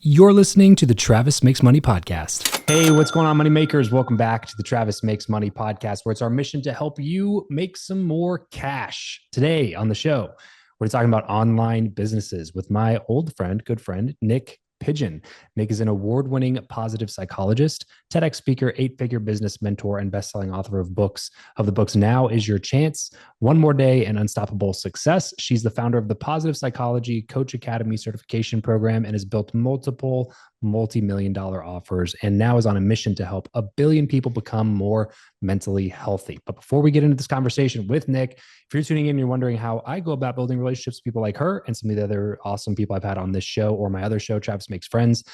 You're listening to the Travis Makes Money podcast. Hey, what's going on, money makers? Welcome back to the Travis Makes Money podcast, where it's our mission to help you make some more cash. Today on the show, we're talking about online businesses with my old friend, good friend, Niyc Pidgeon. Niyc is an award-winning positive psychologist, TEDx speaker, eight-figure business mentor, and best-selling author of the books Now Is Your Chance, One More Day, and Unstoppable Success. She's the founder of the Positive Psychology Coach Academy certification program and has built multiple multi-million-dollar offers, and now is on a mission to help 1 billion people become more mentally healthy. But before we get into this conversation with Niyc, if you're tuning in and you're wondering how I go about building relationships with people like her and some of the other awesome people I've had on this show or my other show, Travis Makes Friends,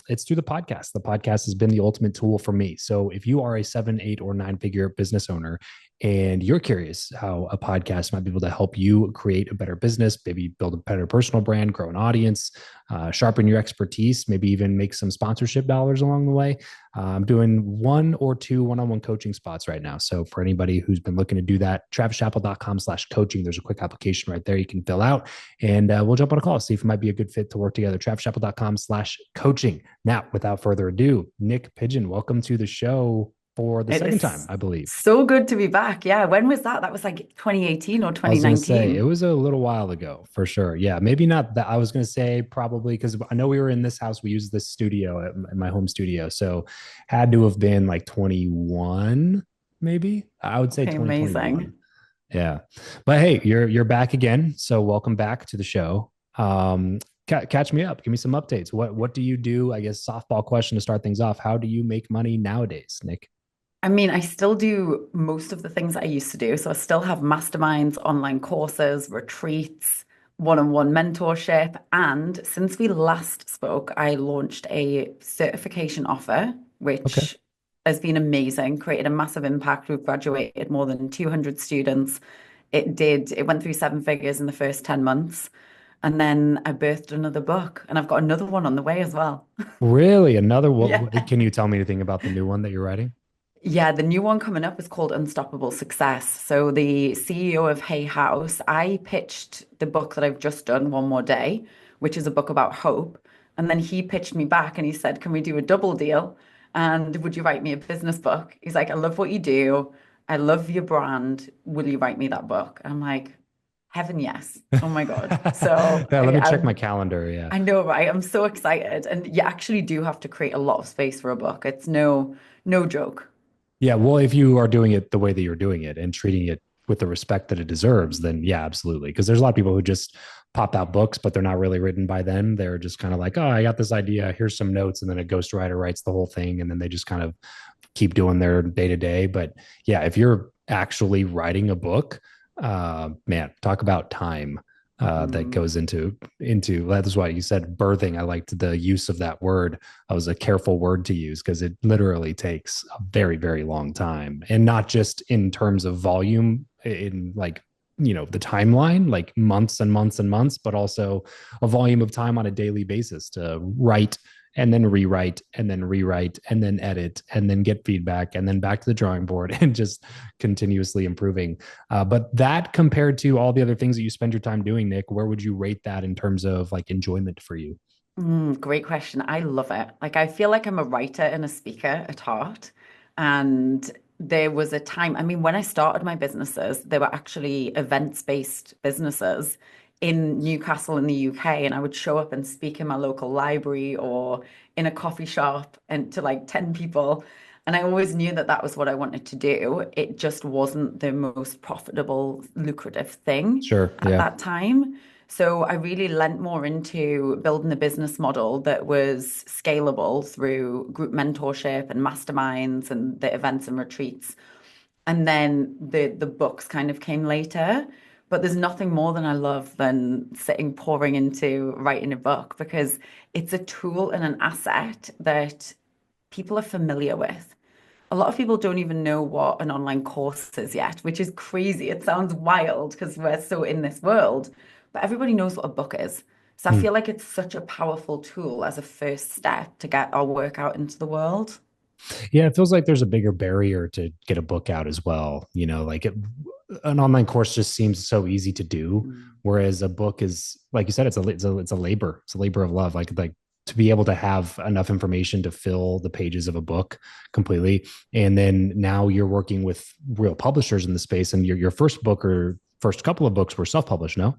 it's through the podcast. The podcast has been the ultimate tool for me. So if you are a 7, 8, or 9-figure business owner and you're curious how a podcast might be able to help you create a better business, maybe build a better personal brand, grow an audience, sharpen your expertise, maybe even make some sponsorship dollars along the way, I'm doing 1 or 2 one-on-one coaching spots right now. So for anybody who's been looking to do that, travischappell.com/coaching, there's a quick application right there you can fill out, and we'll jump on a call, see if it might be a good fit to work together. travischappell.com/coaching. Now, without further ado, Niyc Pidgeon, welcome to the show for the second time, I believe. So good to be back. Yeah. When was that? That was like 2018 or I was going to say, it 2019. was a little while ago for sure. Yeah, maybe not that. I was going to say probably because I know we were in this house. We used this studio at my home studio. So had to have been like 21, maybe. I would say Okay, 2021. amazing. Yeah. But hey, you're back again. So welcome back to the show. Catch me up. Give me some updates. What do you do? I guess softball question to start things off. How do you make money nowadays, Niyc? I mean, I still do most of the things I used to do. So I still have masterminds, online courses, retreats, one-on-one mentorship. And since we last spoke, I launched a certification offer, Okay. which has been amazing, created a massive impact. We've graduated more than 200 students. It went through 7 figures in the first 10 months. And then I birthed another book, and I've got another one on the way as well. Really? Another Yeah. can you tell me anything about the new one that you're writing? Yeah, the new one coming up is called Unstoppable Success. So the CEO of Hay House, I pitched the book that I've just done, One More Day, which is a book about hope. And then he pitched me back and he said, "Can we do a double deal? And would you write me a business book?" He's like, "I love what you do. I love your brand. Will you write me that book?" I'm like, "Heaven, yes." Oh my God. So Yeah, let I, me check my I'm calendar. Yeah. I know, right? I'm so excited. And you actually do have to create a lot of space for a book. It's no joke. Yeah. Well, if you are doing it the way that you're doing it and treating it with the respect that it deserves, then yeah, absolutely. Because there's a lot of people who just pop out books, but they're not really written by them. They're just kind of like, oh, I got this idea. Here's some notes. And then a ghostwriter writes the whole thing. And then they just kind of keep doing their day to day. But yeah, if you're actually writing a book, man, talk about time. That Mm. goes into that's why you said birthing. I liked the use of that word. I was a careful word to use because it literally takes a very, very long time, and not just in terms of volume, in like the timeline, like months and months and months, but also a volume of time on a daily basis to write and then rewrite and then rewrite and then edit and then get feedback and then back to the drawing board and just continuously improving. But that compared to all the other things that you spend your time doing, Niyc, where would you rate that in terms of like enjoyment for you? Great question. I love it. Like, I feel like I'm a writer and a speaker at heart. And there was a time, I mean, when I started my businesses, they were actually events-based businesses in Newcastle in the UK. And I would show up and speak in my local library or in a coffee shop and to like 10 people. And I always knew that that was what I wanted to do. It just wasn't the most profitable, lucrative thing Sure. at Yeah. that time. So I really lent more into building a business model that was scalable through group mentorship and masterminds and the events and retreats. And then the books kind of came later. But there's nothing more than I love than sitting pouring into writing a book because it's a tool and an asset that people are familiar with. A lot of people don't even know what an online course is yet, which is crazy. It sounds wild because we're so in this world, but everybody knows what a book is. So I Hmm. feel like it's such a powerful tool as a first step to get our work out into the world. Yeah, it feels like there's a bigger barrier to get a book out as well. An online course just seems so easy to do, Mm. whereas a book is, like you said, it's a labor. It's a labor of love. Like to be able to have enough information to fill the pages of a book completely. And then now you're working with real publishers in the space, and your first book or first couple of books were self-published, no?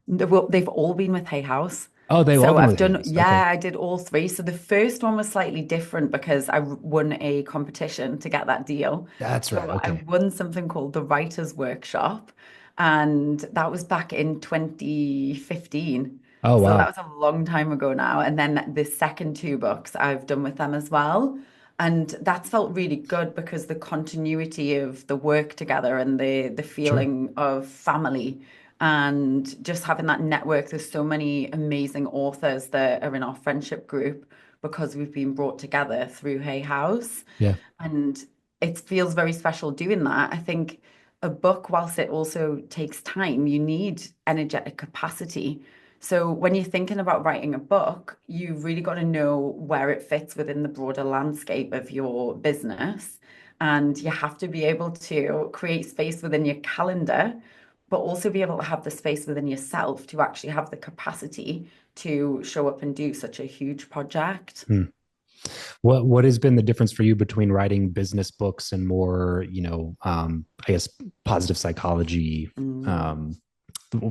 Well, they've all been with Hay House. Oh, they've all So been I've with Hay done, House. Okay. yeah, I did all three. So the first one was slightly different because I won a competition to get that deal. That's right. So I Okay. won something called the Writers' Workshop, and that was back in 2015. Oh, So that wow. was a long time ago now. And then the second two books I've done with them as well. And that's felt really good because the continuity of the work together and the Sure. feeling of family and just having that network. There's so many amazing authors that are in our friendship group because we've been brought together through Hay House. Yeah. And it feels very special doing that. I think a book, whilst it also takes time, you need energetic capacity. So when you're thinking about writing a book, you've really got to know where it fits within the broader landscape of your business. And you have to be able to create space within your calendar, but also be able to have the space within yourself to actually have the capacity to show up and do such a huge project. Hmm. What has been the difference for you between writing business books and more, I guess positive psychology? Mm. Um,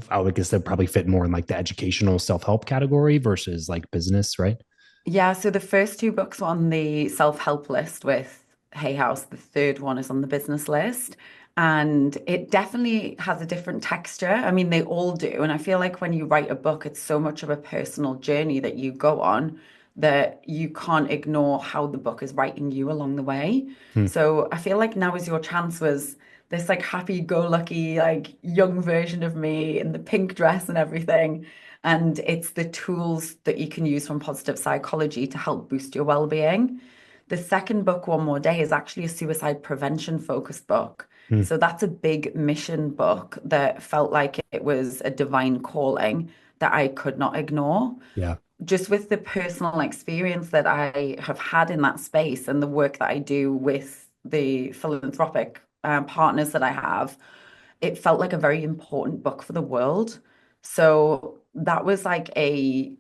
I would guess that probably fit more in like the educational self-help category versus like business, right? Yeah, so the first two books were on the self-help list with Hay House. The third one is on the business list. And it definitely has a different texture. I mean, they all do. And I feel like when you write a book, it's so much of a personal journey that you go on that you can't ignore how the book is writing you along the way. Hmm. So I feel like now is your chance was this like happy-go-lucky, like young version of me in the pink dress and everything. And it's the tools that you can use from positive psychology to help boost your well-being. The second book, One More Day, is actually a suicide prevention focused book. Hmm. So that's a big mission book that felt like it was a divine calling that I could not ignore. Yeah. Just with the personal experience that I have had in that space and the work that I do with the philanthropic partners that I have, it felt like a very important book for the world. So that was like a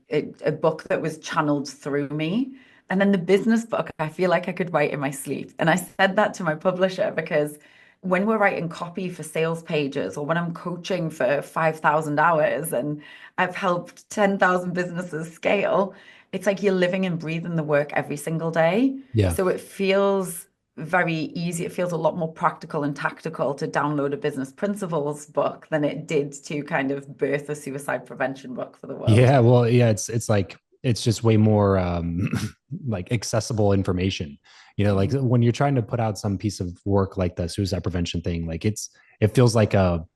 book that was channeled through me. And then the business book, I feel like I could write in my sleep. And I said that to my publisher because when we're writing copy for sales pages or when I'm coaching for 5,000 hours and I've helped 10,000 businesses scale, it's like you're living and breathing the work every single day. Yeah. So it feels very easy. It feels a lot more practical and tactical to download a business principles book than it did to kind of birth a suicide prevention book for the world. Yeah. Well, yeah, it's like it's just way more like accessible information. Like Mm, when you're trying to put out some piece of work like the suicide prevention thing, like it feels like a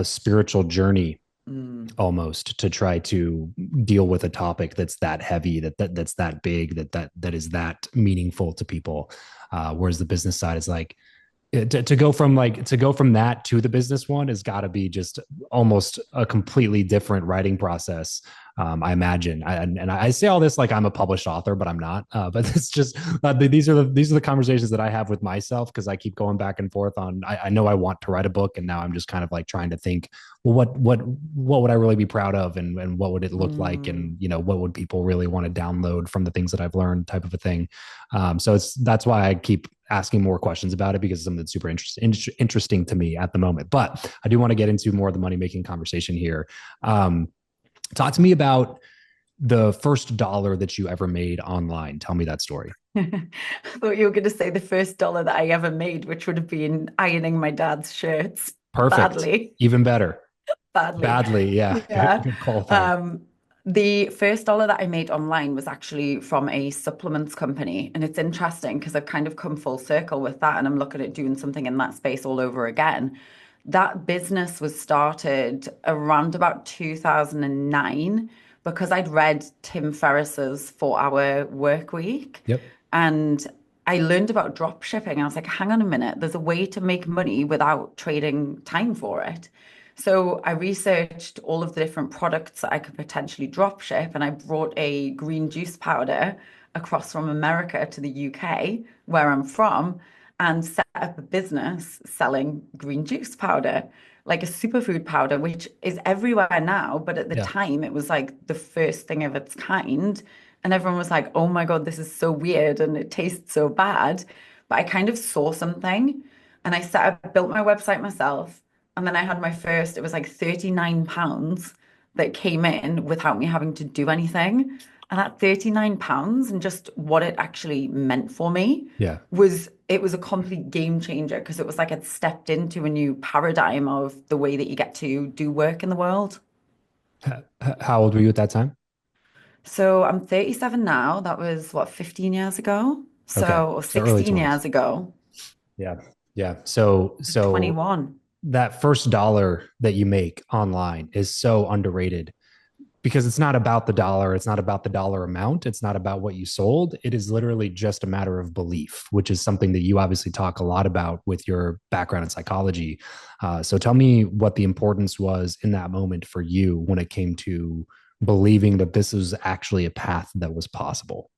spiritual journey mm, almost to try to deal with a topic that's that heavy, that's that big, that is that meaningful to people. Whereas the business side is like to go from that to the business one has got to be just almost a completely different writing process. I imagine, and I say all this like I'm a published author, but I'm not. But it's just these are the conversations that I have with myself because I keep going back and forth on. I know I want to write a book, and now I'm just kind of like trying to think, well, what would I really be proud of, and what would it look like, mm, and what would people really want to download from the things that I've learned, type of a thing. So that's why I keep asking more questions about it because it's something that's super interesting to me at the moment. But I do want to get into more of the money making conversation here. Talk to me about the first dollar that you ever made online. Tell me that story. I thought you were going to say the first dollar that I ever made, which would have been ironing my dad's shirts Perfect. badly, Even better. badly. Badly. Yeah. Yeah. Good qualifier. Um, the first dollar that I made online was actually from a supplements company. And it's interesting because I've kind of come full circle with that and I'm looking at doing something in that space all over again. That business was started around about 2009 because I'd read Tim Ferriss's 4 Hour Work Week Yep. and I learned about drop shipping. I was like, hang on a minute, there's a way to make money without trading time for it. So I researched all of the different products that I could potentially drop ship, and I brought a green juice powder across from America to the UK, where I'm from, and set up a business selling green juice powder. like a superfood powder, which is everywhere now. But at the Yeah. time, it was like the first thing of its kind. And everyone was like, oh my God, this is so weird and it tastes so bad. But I kind of saw something and built my website myself. And then I had my first, it was like £39 that came in without me having to do anything. And at £39 and just what it actually meant for me Yeah. it was a complete game changer because it was like I'd stepped into a new paradigm of the way that you get to do work in the world. How old were you at that time? So I'm 37 now. That was what, 15 years ago? Okay. So, or So early 16 20s. years ago. Yeah. Yeah. So 21. that first dollar that you make online is so underrated because it's not about the dollar. It's not about the dollar amount. It's not about what you sold. It is literally just a matter of belief, which is something that you obviously talk a lot about with your background in psychology. So tell me what the importance was in that moment for you when it came to believing that this was actually a path that was possible.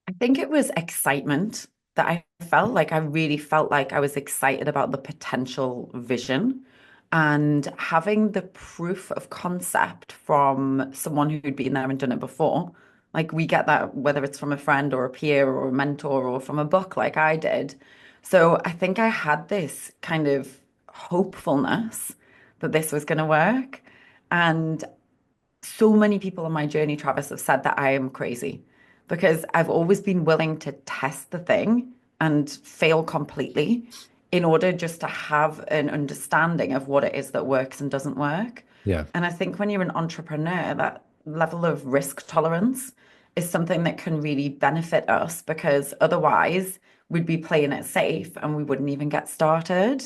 I think it was excitement that I felt like I really felt like I was excited about the potential vision and having the proof of concept from someone who'd been there and done it before. Like we get that whether it's from a friend or a peer or a mentor or from a book like I did. So I think I had this kind of hopefulness that this was going to work. And so many people on my journey, Travis, have said that I am crazy because I've always been willing to test the thing and fail completely in order just to have an understanding of what it is that works and doesn't work. Yeah. And I think when you're an entrepreneur, that level of risk tolerance is something that can really benefit us because otherwise we'd be playing it safe and we wouldn't even get started.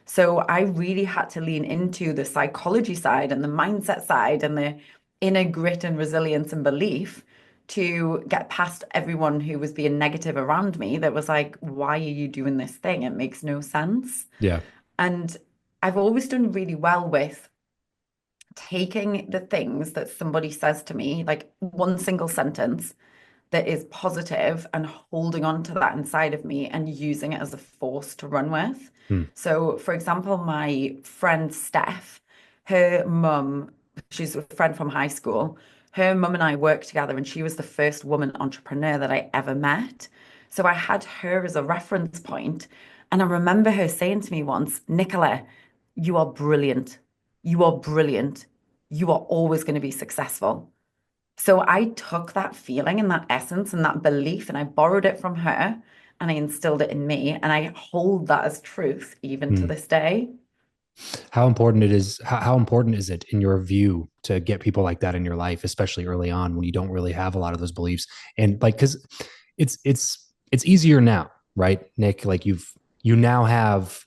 So I really had to lean into the psychology side and the mindset side and the inner grit and resilience and belief to get past everyone who was being negative around me that was like, why are you doing this thing? It makes no sense. Yeah. And I've always done really well with taking the things that somebody says to me, like one single sentence that is positive and holding on to that inside of me and using it as a force to run with. Hmm. So, for example, my friend Steph, her mum, she's a friend from high school. Her mum and I worked together, and she was the first woman entrepreneur that I ever met. So I had her as a reference point. And I remember her saying to me once, Nicola, you are brilliant. You are brilliant. You are always going to be successful. So I took that feeling and that essence and that belief and I borrowed it from her and I instilled it in me. And I hold that as truth even to Hmm. this day. How important is it in your view to get people like that in your life, especially early on when you don't really have a lot of those beliefs? And like, because it's easier now, right, Nick? Like you now have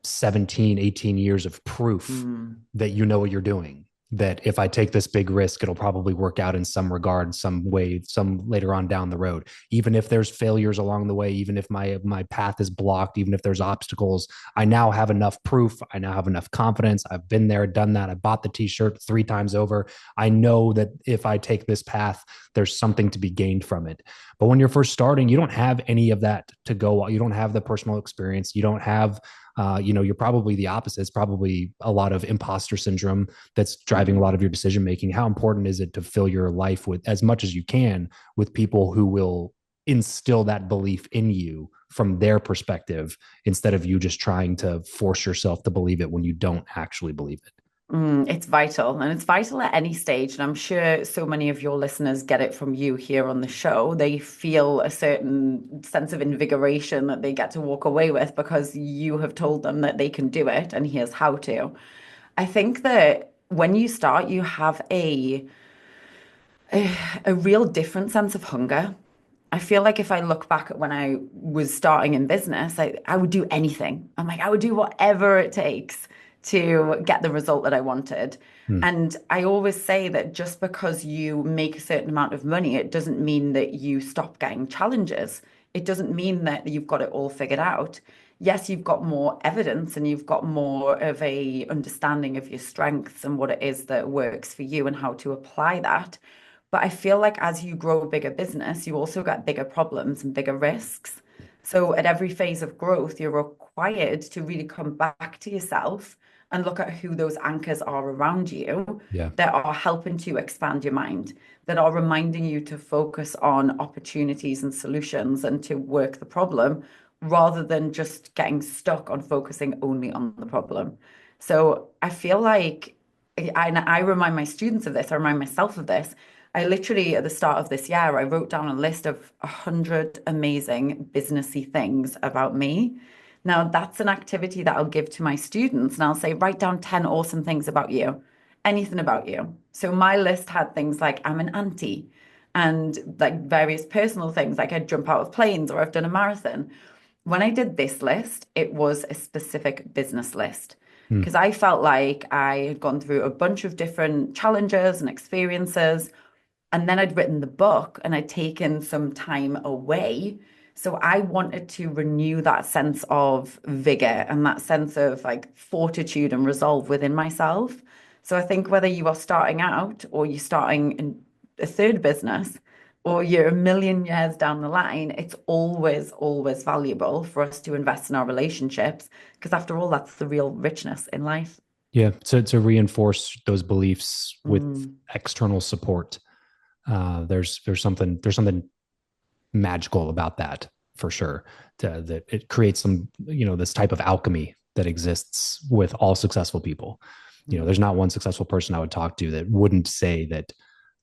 17, 18 years of proof Mm. that you know what you're doing, that if I take this big risk, it'll probably work out in some regard, some way, some later on down the road. Even if there's failures along the way, even if my path is blocked, even if there's obstacles, I now have enough proof. I now have enough confidence. I've been there, done that. I bought the t-shirt 3 times over. I know that if I take this path, there's something to be gained from it. But when you're first starting, you don't have any of that to go. You don't have the personal experience. You don't have you're probably the opposite. It's probably a lot of imposter syndrome that's driving a Mm. lot of your decision making. How important is it to fill your life with as much as you can with people who will instill that belief in you from their perspective instead of you just trying to force yourself to believe it when you don't actually believe it? It's vital, and it's vital at any stage. And I'm sure so many of your listeners get it from you here on the show. They feel a certain sense of invigoration that they get to walk away with because you have told them that they can do it, and here's how to. I think that when you start, you have a real different sense of hunger. I feel like if I look back at when I was starting in business, I would do anything. I'm like, I would do whatever it takes to get the result that I wanted. Hmm. And I always say that just because you make a certain amount of money, it doesn't mean that you stop getting challenges. It doesn't mean that you've got it all figured out. Yes, you've got more evidence and you've got more of a understanding of your strengths and what it is that works for you and how to apply that. But I feel like as you grow a bigger business, you also get bigger problems and bigger risks. So at every phase of growth, you're required to really come back to yourself and look at who those anchors are around you Yeah. that are helping to expand your mind, that are reminding you to focus on opportunities and solutions and to work the problem rather than just getting stuck on focusing only on the problem. So I feel like I remind my students of this, I remind myself of this. I literally, at the start of this year, I wrote down a list of 100 amazing businessy things about me. Now, that's an activity that I'll give to my students, and I'll say, write down 10 awesome things about you, anything about you. So my list had things like I'm an auntie and like various personal things, like I jump out of planes or I've done a marathon. When I did this list, it was a specific business list Hmm. because I felt like I had gone through a bunch of different challenges and experiences. And then I'd written the book and I'd taken some time away. So I wanted to renew that sense of vigor and that sense of like fortitude and resolve within myself. So I think whether you are starting out or you're starting in a third business or you're a million years down the line, it's always, always valuable for us to invest in our relationships because after all, that's the real richness in life. Yeah. To reinforce those beliefs with Mm. external support. There's something magical about that for sure. That it creates some, this type of alchemy that exists with all successful people. There's not one successful person I would talk to that wouldn't say that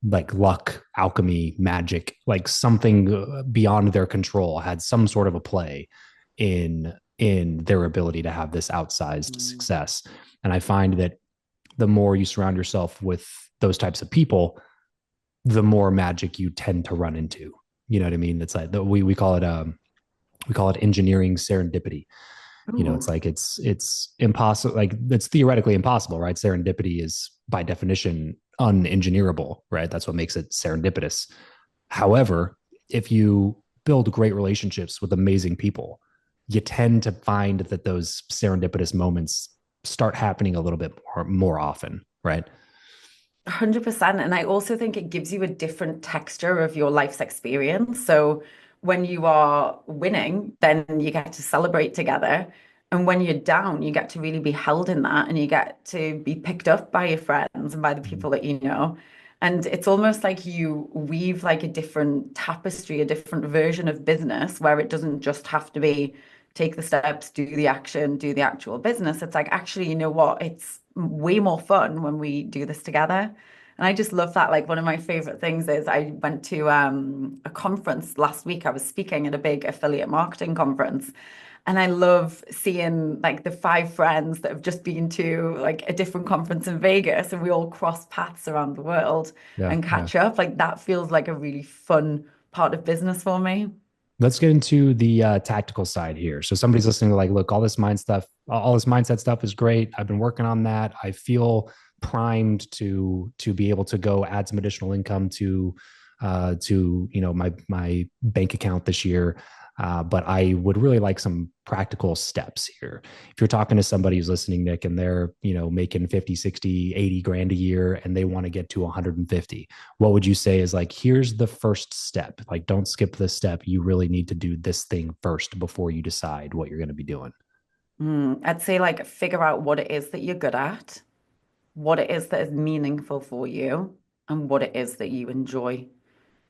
like luck, alchemy, magic, like something beyond their control had some sort of a play in their ability to have this outsized Mm. success. And I find that the more you surround yourself with those types of people, the more magic you tend to run into. You know what I mean? It's like we call it engineering serendipity. It's Ooh. like it's impossible. Like it's theoretically impossible, right? Serendipity is by definition unengineerable, right? That's what makes it serendipitous. However, if you build great relationships with amazing people, you tend to find that those serendipitous moments start happening a little bit more often, right? 100%. And I also think it gives you a different texture of your life's experience. So when you are winning, then you get to celebrate together. And when you're down, you get to really be held in that and you get to be picked up by your friends and by the people that you know. And it's almost like you weave like a different tapestry, a different version of business where it doesn't just have to be take the steps, do the action, do the actual business. It's like, actually, you know what? It's way more fun when we do this together. And I just love that. Like one of my favorite things is I went to a conference last week. I was speaking at a big affiliate marketing conference. And I love seeing like the five friends that have just been to like a different conference in Vegas and we all cross paths around the world Yeah, and yeah. catch up. Like that feels like a really fun part of business for me. Let's get into the tactical side here. So somebody's listening to like, look, all this mindset stuff is great. I've been working on that. I feel primed to be able to go add some additional income to my bank account this year. But I would really like some practical steps here. If you're talking to somebody who's listening, Nick, and they're, making 50, 60, 80 grand a year and they want to get to 150, what would you say is like, here's the first step? Like, don't skip this step. You really need to do this thing first before you decide what you're going to be doing. I'd say like figure out what it is that you're good at, what it is that is meaningful for you, and what it is that you enjoy.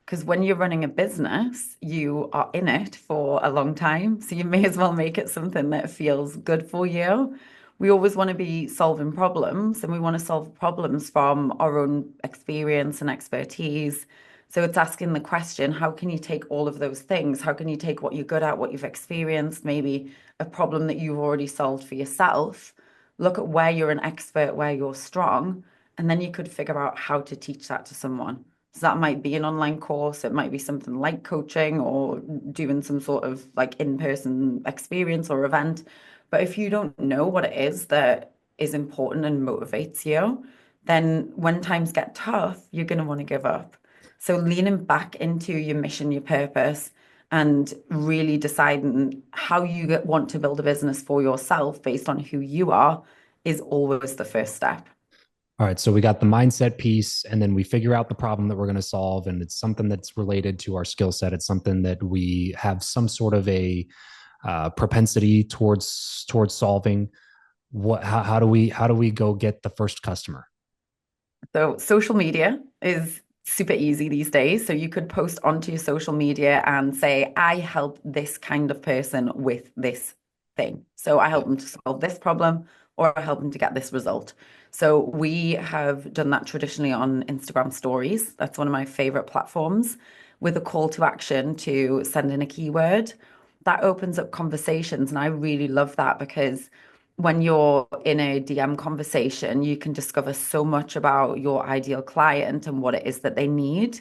Because when you're running a business, you are in it for a long time. So you may as well make it something that feels good for you. We always want to be solving problems and we want to solve problems from our own experience and expertise. So it's asking the question, how can you take all of those things? How can you take what you're good at, what you've experienced, maybe a problem that you've already solved for yourself, look at where you're an expert, where you're strong, and then you could figure out how to teach that to someone. So that might be an online course, it might be something like coaching or doing some sort of like in-person experience or event. But if you don't know what it is that is important and motivates you, then when times get tough, you're going to want to give up. So leaning back into your mission, your purpose, and really deciding how you want to build a business for yourself based on who you are is always the first step. All right. So we got the mindset piece, and then we figure out the problem that we're going to solve. And it's something that's related to our skill set. It's something that we have some sort of a propensity towards solving. How do we go get the first customer? So social media is super easy these days. So you could post onto your social media and say, I help this kind of person with this thing. So I Yeah. help them to solve this problem or I help them to get this result. So we have done that traditionally on Instagram stories. That's one of my favorite platforms with a call to action to send in a keyword. That opens up conversations. And I really love that because when you're in a DM conversation, you can discover so much about your ideal client and what it is that they need.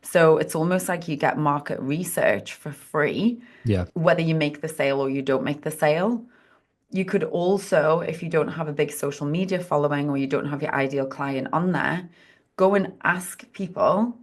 So it's almost like you get market research for free, Yeah. whether you make the sale or you don't make the sale. You could also, if you don't have a big social media following or you don't have your ideal client on there, go and ask people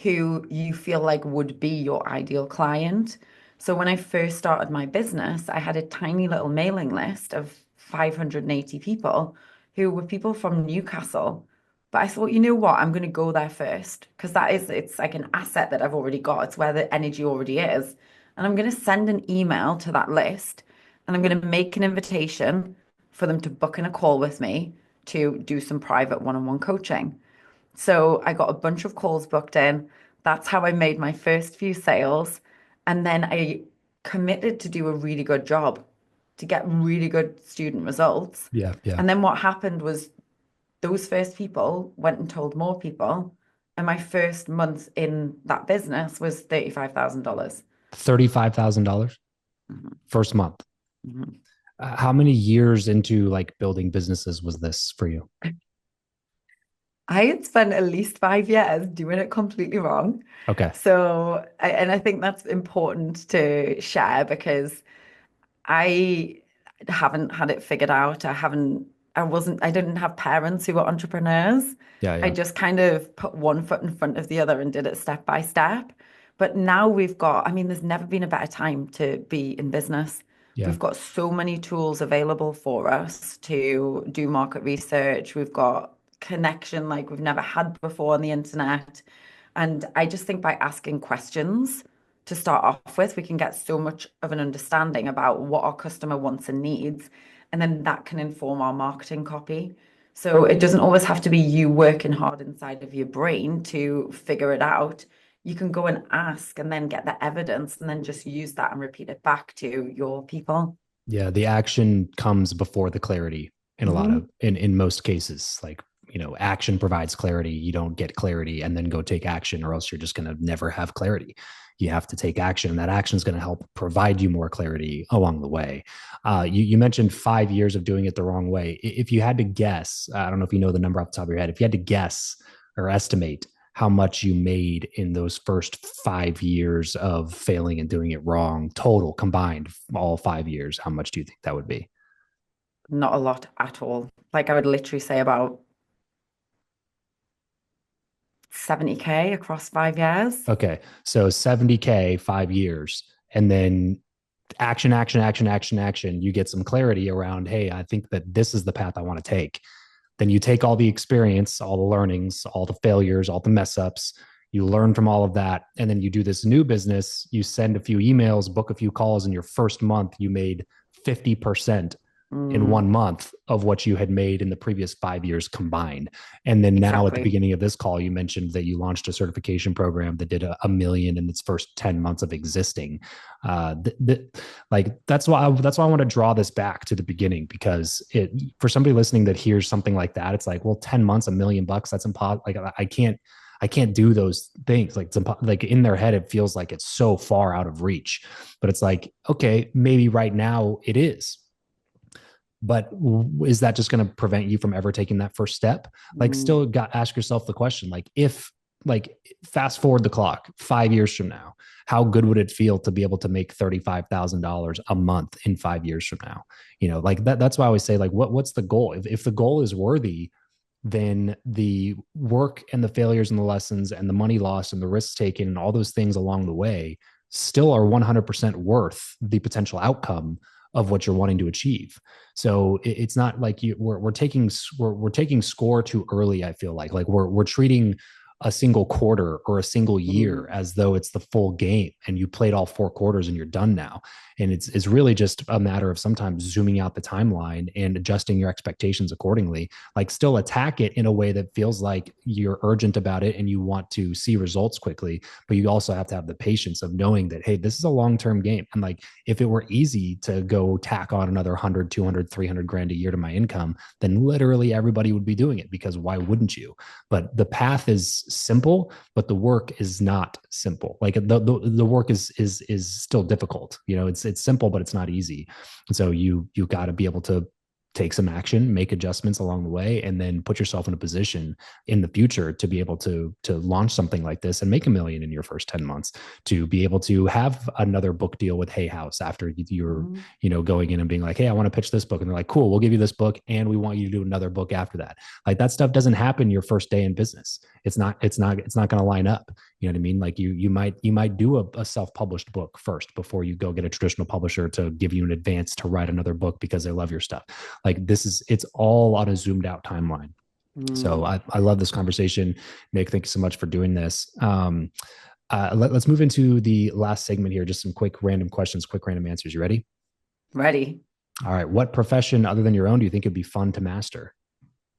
who you feel like would be your ideal client. So when I first started my business, I had a tiny little mailing list of 580 people who were people from Newcastle. But I thought, you know what, I'm going to go there first because it's like an asset that I've already got. It's where the energy already is. And I'm going to send an email to that list and I'm going to make an invitation for them to book in a call with me to do some private one-on-one coaching. So I got a bunch of calls booked in. That's how I made my first few sales. And then I committed to do a really good job, to get really good student results. Yeah. Yeah. And then what happened was those first people went and told more people. And my first month in that business was $35,000. $35,000 Mhm, first month. mhm. How many years into like building businesses was this for you? I had spent at least 5 years doing it completely wrong. Okay. And I think that's important to share because I haven't had it figured out. I didn't have parents who were entrepreneurs. Yeah. I Yeah. just kind of put one foot in front of the other and did it step by step. But now I mean, there's never been a better time to be in business. Yeah. We've got so many tools available for us to do market research. We've got connection like we've never had before on the internet. And I just think by asking questions, to start off with, we can get so much of an understanding about what our customer wants and needs, and then that can inform our marketing copy. So it doesn't always have to be you working hard inside of your brain to figure it out. You can go and ask and then get the evidence and then just use that and repeat it back to your people. Yeah, the action comes before the clarity in a lot Hmm. of in most cases. Like, action provides clarity. You don't get clarity and then go take action, or else you're just going to never have clarity. You have to take action, and that action is going to help provide you more clarity along the way. You mentioned 5 years of doing it the wrong way. If you had to guess, I don't know if you know the number off the top of your head. If you had to guess or estimate how much you made in those first 5 years of failing and doing it wrong, total combined, all 5 years, how much do you think that would be? Not a lot at all. Like I would literally say about 70K across 5 years. Okay. So 70K, 5 years. And then action, action, action, action, action. You get some clarity around, hey, I think that this is the path I want to take. Then you take all the experience, all the learnings, all the failures, all the mess ups. You learn from all of that. And then you do this new business. You send a few emails, book a few calls. In your first month, you made 50% in Mm, 1 month of what you had made in the previous 5 years combined. And then now at the exactly. beginning of this call, you mentioned that you launched a certification program that did a million in its first 10 months of existing. Like that's why I want to draw this back to the beginning, because for somebody listening that hears something like that, it's like, well, 10 months, $1 million, that's impossible. Like I can't do those things. Like like in their head, it feels like it's so far out of reach, but it's like, okay, maybe right now it is, but is that just going to prevent you from ever taking that first step? Like, Mm. still got ask yourself the question, like, if, like, fast forward the clock 5 years from now, how good would it feel to be able to make $35,000 a month in 5 years from now? Like that's why I always say, like, what's the goal? If the goal is worthy, then the work and the failures and the lessons and the money lost and the risks taken and all those things along the way still are 100% worth the potential outcome of what you're wanting to achieve. So it's not like we're taking score too early. I feel like we're treating a single quarter or a single year Mm. as though it's the full game and you played all 4 quarters and you're done now. And it's really just a matter of sometimes zooming out the timeline and adjusting your expectations accordingly. Like, still attack it in a way that feels like you're urgent about it and you want to see results quickly, but you also have to have the patience of knowing that, hey, this is a long-term game. And like, if it were easy to go tack on another 100, 200, 300 grand a year to my income, then literally everybody would be doing it, because why wouldn't you? But the path is simple, but the work is not simple. Like the work is still difficult. You know, it's simple, but it's not easy. And so you got to be able to take some action, make adjustments along the way, and then put yourself in a position in the future to be able to launch something like this and make 1 million in your first 10 months, to be able to have another book deal with Hay House after you're, Mm. going in and being like, hey, I want to pitch this book. And they're like, cool, we'll give you this book and we want you to do another book after that. Like, that stuff doesn't happen your first day in business. It's not going to line up. You know what I mean? Like, you might do a self-published book first before you go get a traditional publisher to give you an advance to write another book because they love your stuff. Like, it's all on a zoomed out timeline. So Mm. I love this conversation. Nick, thank you so much for doing this. Let's move into the last segment here. Just some quick random questions, quick random answers. You ready? Ready. All right. What profession other than your own do you think would be fun to master?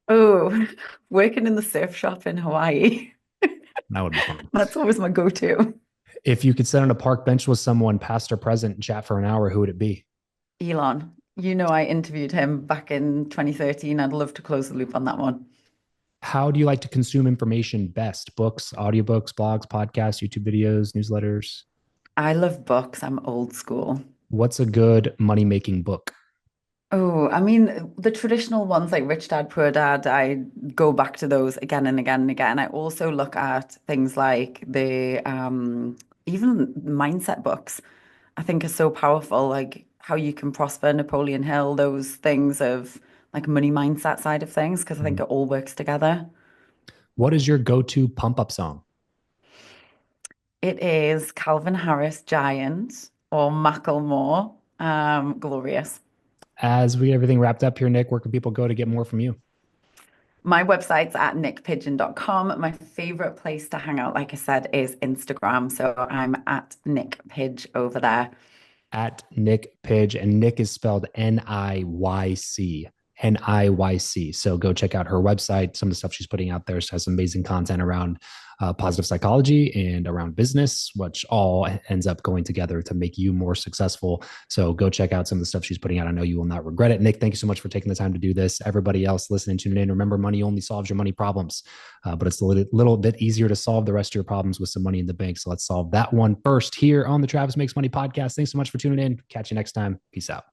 Oh, working in the surf shop in Hawaii. That would be fun. That's always my go-to. If you could sit on a park bench with someone, past or present, and chat for an hour, who would it be? Elon, you know, I interviewed him back in 2013. I'd love to close the loop on that one. How do you like to consume information best? Books, audiobooks, blogs, podcasts, YouTube videos, newsletters? I love books. I'm old school. What's a good money making book? Oh, I mean, the traditional ones like Rich Dad, Poor Dad, I go back to those again and again and again. I also look at things like the even mindset books, I think are so powerful, like How You Can Prosper, Napoleon Hill, those things of like money mindset side of things, because I think Mhm. it all works together. What is your go-to pump up song? It is Calvin Harris, Giant, or Macklemore, Glorious. As we get everything wrapped up here, Nick, where can people go to get more from you? My website's at niycpidgeon.com. My favorite place to hang out, like I said, is Instagram. So I'm at Niyc Pidge over there. At Niyc Pidge, and Nick is spelled Niyc. Niyc. So go check out her website. Some of the stuff she's putting out there. She has amazing content around positive psychology and around business, which all ends up going together to make you more successful. So go check out some of the stuff she's putting out. I know you will not regret it. Nick, thank you so much for taking the time to do this. Everybody else listening, tuning in, remember, money only solves your money problems, but it's a little bit easier to solve the rest of your problems with some money in the bank. So let's solve that one first here on the Travis Makes Money podcast. Thanks so much for tuning in. Catch you next time. Peace out.